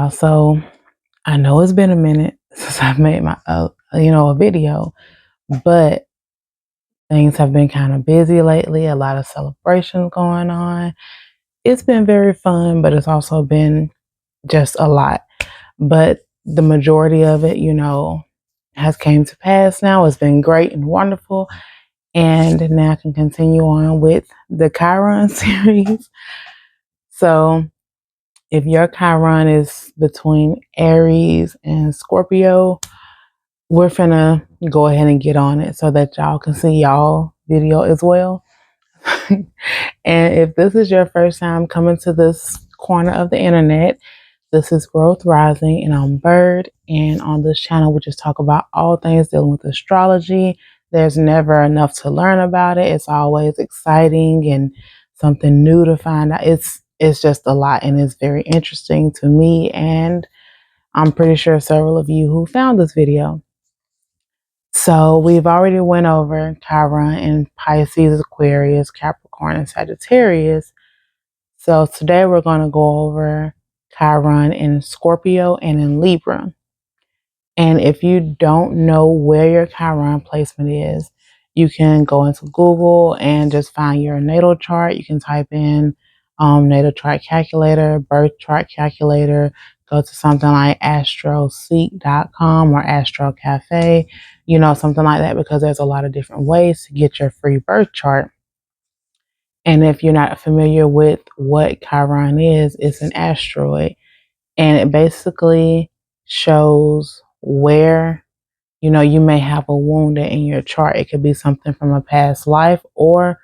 y'all. So I know it's been a minute since I've made my, a video, but things have been kind of busy lately. A lot of celebrations going on. It's been very fun, but it's also been just a lot. But the majority of it, has came to pass now. It's been great and wonderful. And now I can continue on with the Chiron series. So if your Chiron is between Aries and Scorpio, we're finna go ahead and get on it so that y'all can see y'all video as well. And if this is your first time coming to this corner of the internet, this is Growth Rising, and I'm Bird. And on this channel, we just talk about all things dealing with astrology. There's never enough to learn about it. It's always exciting and something new to find out. It's just a lot, and it's very interesting to me, and I'm pretty sure several of you who found this video. So we've already went over Chiron in Pisces, Aquarius, Capricorn, and Sagittarius. So today we're going to go over Chiron in Scorpio and in Libra. And if you don't know where your Chiron placement is, you can go into Google and just find your natal chart. You can type in natal chart calculator, birth chart calculator, go to something like astroseek.com or Astro Cafe, something like that, because there's a lot of different ways to get your free birth chart. And if you're not familiar with what Chiron is, it's an asteroid. And it basically shows where, you may have a wound in your chart. It could be something from a past life or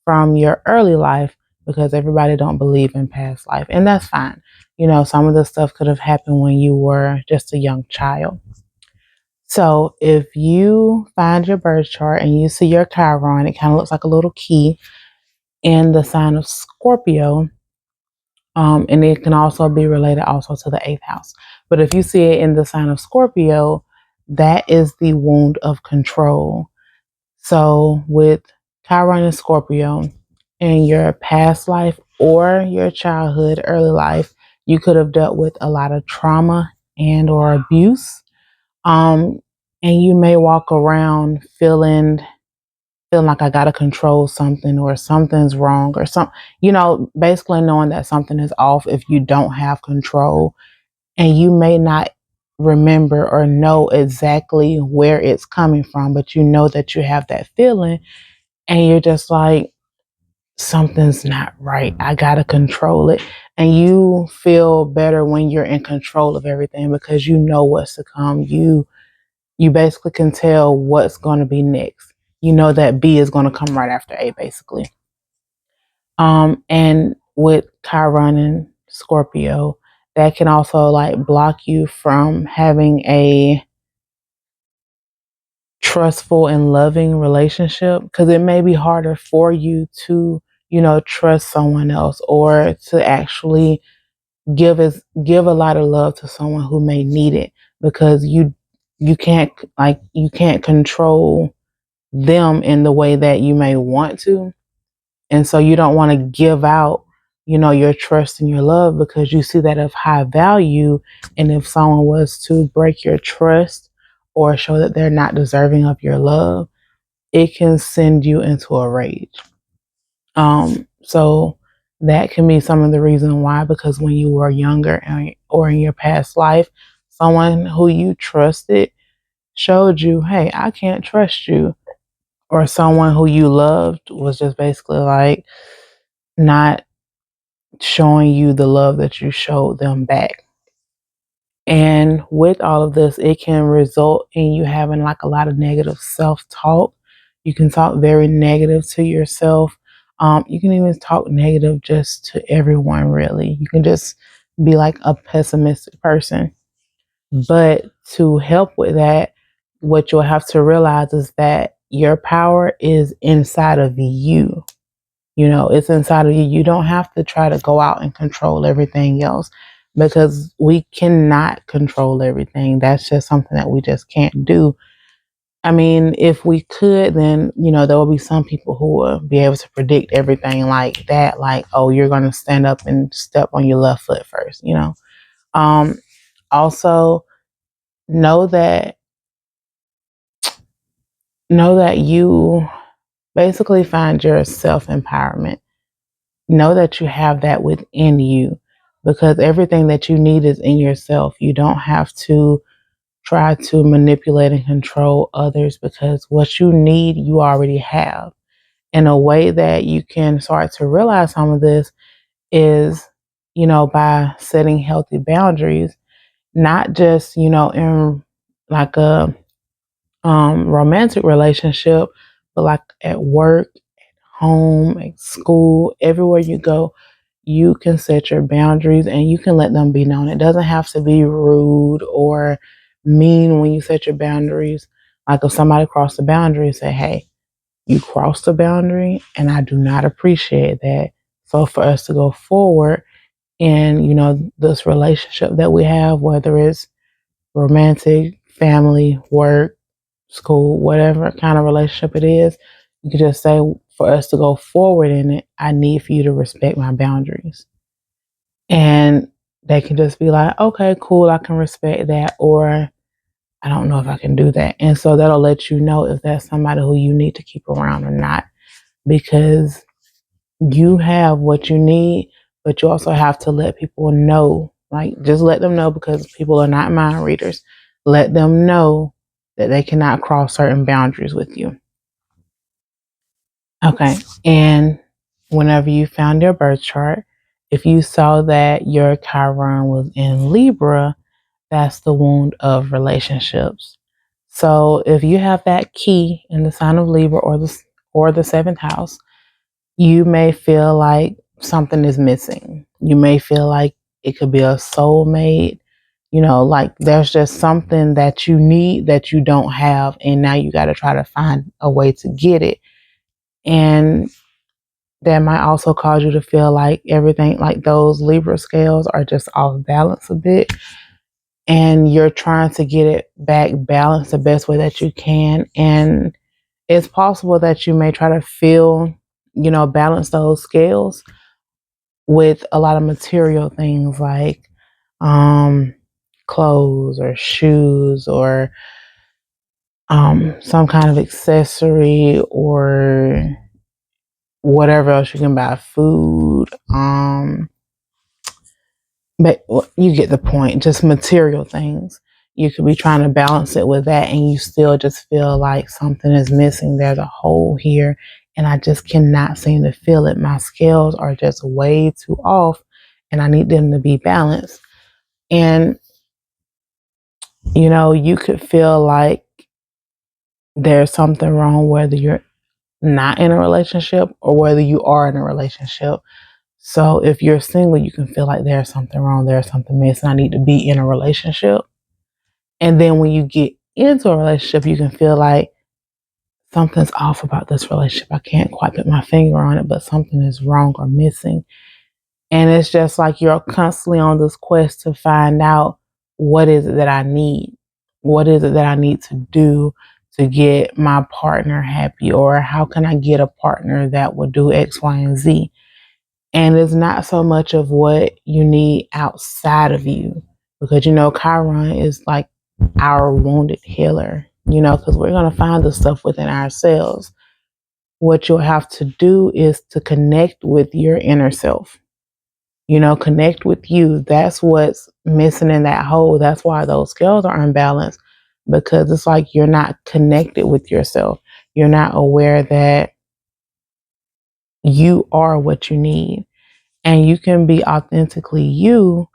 from your early life, because everybody don't believe in past life. And that's fine. Some of the stuff could have happened when you were just a young child. So if you find your birth chart and you see your Chiron, it kind of looks like a little key in the sign of Scorpio. And it can also be related also to the 8th house. But if you see it in the sign of Scorpio, that is the wound of control. So with Chiron and Scorpio, in your past life or your childhood, early life, you could have dealt with a lot of trauma and or abuse. And you may walk around feeling like I got to control something, or something's wrong, or basically knowing that something is off if you don't have control. And you may not remember or know exactly where it's coming from, but you know that you have that feeling, and you're just like, something's not right. I got to control it. And you feel better when you're in control of everything, because you know what's to come. You basically can tell what's going to be next. You know that B is going to come right after A, basically. And with Chiron and Scorpio, that can also like block you from having a trustful and loving relationship, because it may be harder for you to, trust someone else, or to actually give a lot of love to someone who may need it, because you can't control them in the way that you may want to. And so you don't want to give out, your trust and your love, because you see that of high value. And if someone was to break your trust or show that they're not deserving of your love, it can send you into a rage. So that can be some of the reason why, because when you were younger or in your past life, someone who you trusted showed you, hey, I can't trust you. Or someone who you loved was just basically like not showing you the love that you showed them back. And with all of this, it can result in you having like a lot of negative self-talk. You can talk very negative to yourself. You can even talk negative just to everyone, really. You can just be like a pessimistic person. But to help with that, what you'll have to realize is that your power is inside of you. It's inside of you. You don't have to try to go out and control everything else, because we cannot control everything. That's just something that we just can't do. I mean, if we could, then, there will be some people who will be able to predict everything like that. Like, oh, you're going to stand up and step on your left foot first, Also, know that you basically find your self-empowerment. Know that you have that within you, because everything that you need is in yourself. You don't have to try to manipulate and control others, because what you need, you already have. And a way that you can start to realize some of this is, by setting healthy boundaries, not just, in like a romantic relationship, but like at work, home, at school, everywhere you go, you can set your boundaries and you can let them be known. It doesn't have to be rude or mean when you set your boundaries. Like if somebody crossed the boundary, say, hey, you crossed the boundary and I do not appreciate that. So for us to go forward in, this relationship that we have, whether it's romantic, family, work, school, whatever kind of relationship it is, you could just say, for us to go forward in it, I need for you to respect my boundaries. And they can just be like, okay, cool, I can respect that. Or I don't know if I can do that. And so that'll let you know if that's somebody who you need to keep around or not, because you have what you need, but you also have to let people know, like just let them know, because people are not mind readers. Let them know that they cannot cross certain boundaries with you. Okay. And whenever you found your birth chart, if you saw that your Chiron was in Libra, that's the wound of relationships. So if you have that key in the sign of Libra or the seventh house, you may feel like something is missing. You may feel like it could be a soulmate, like there's just something that you need that you don't have, and now you got to try to find a way to get it. And that might also cause you to feel like everything, like those Libra scales are just off balance a bit. And you're trying to get it back balanced the best way that you can. And it's possible that you may try to balance those scales with a lot of material things like clothes or shoes or some kind of accessory or whatever else you can buy, food. But you get the point, just material things. You could be trying to balance it with that and you still just feel like something is missing. There's a hole here and I just cannot seem to feel it. My scales are just way too off and I need them to be balanced. And, you could feel like there's something wrong whether you're not in a relationship or whether you are in a relationship. So if you're single, you can feel like there's something wrong, there's something missing. I need to be in a relationship. And then when you get into a relationship, you can feel like something's off about this relationship. I can't quite put my finger on it, but something is wrong or missing. And it's just like you're constantly on this quest to find out, what is it that I need? What is it that I need to do to get my partner happy? Or how can I get a partner that will do X, Y, and Z? And it's not so much of what you need outside of you, because, Chiron is like our wounded healer, because we're going to find the stuff within ourselves. What you'll have to do is to connect with your inner self, connect with you. That's what's missing in that hole. That's why those scales are unbalanced, because it's like you're not connected with yourself. You're not aware that you are what you need. And you can be authentically you.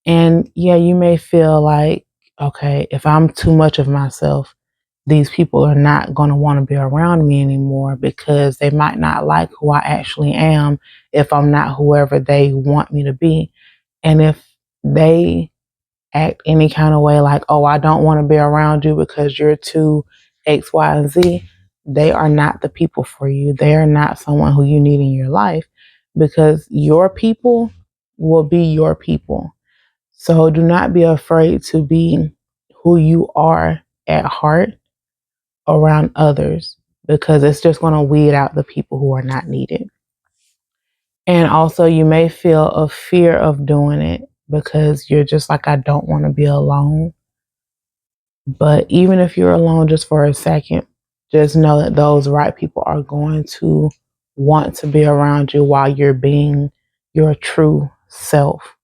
And yeah, you may feel like, okay, if I'm too much of myself, these people are not going to want to be around me anymore, because they might not like who I actually am if I'm not whoever they want me to be. And if they act any kind of way like, oh, I don't want to be around you because you're too X, Y, and Z, they are not the people for you. They are not someone who you need in your life, because your people will be your people. So do not be afraid to be who you are at heart around others, because it's just going to weed out the people who are not needed. And also, you may feel a fear of doing it, because you're just like, I don't want to be alone. But even if you're alone just for a second, just know that those right people are going to want to be around you while you're being your true self.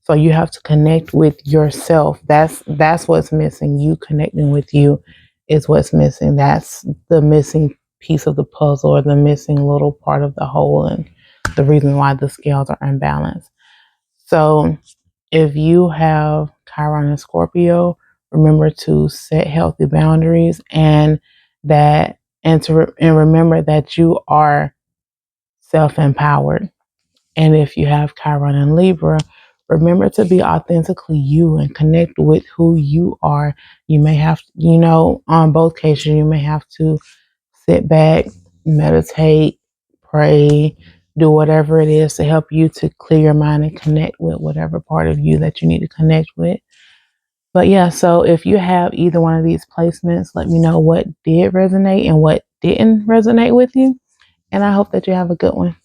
So you have to connect with yourself. That's what's missing. You connecting with you is what's missing. That's the missing piece of the puzzle, or the missing little part of the whole, and the reason why the scales are unbalanced. So if you have Chiron and Scorpio, remember to set healthy boundaries, and remember that you are self-empowered. And if you have Chiron and Libra, remember to be authentically you and connect with who you are. You may have, on both cases, you may have to sit back, meditate, pray, do whatever it is to help you to clear your mind and connect with whatever part of you that you need to connect with. But yeah, so if you have either one of these placements, let me know what did resonate and what didn't resonate with you. And I hope that you have a good one.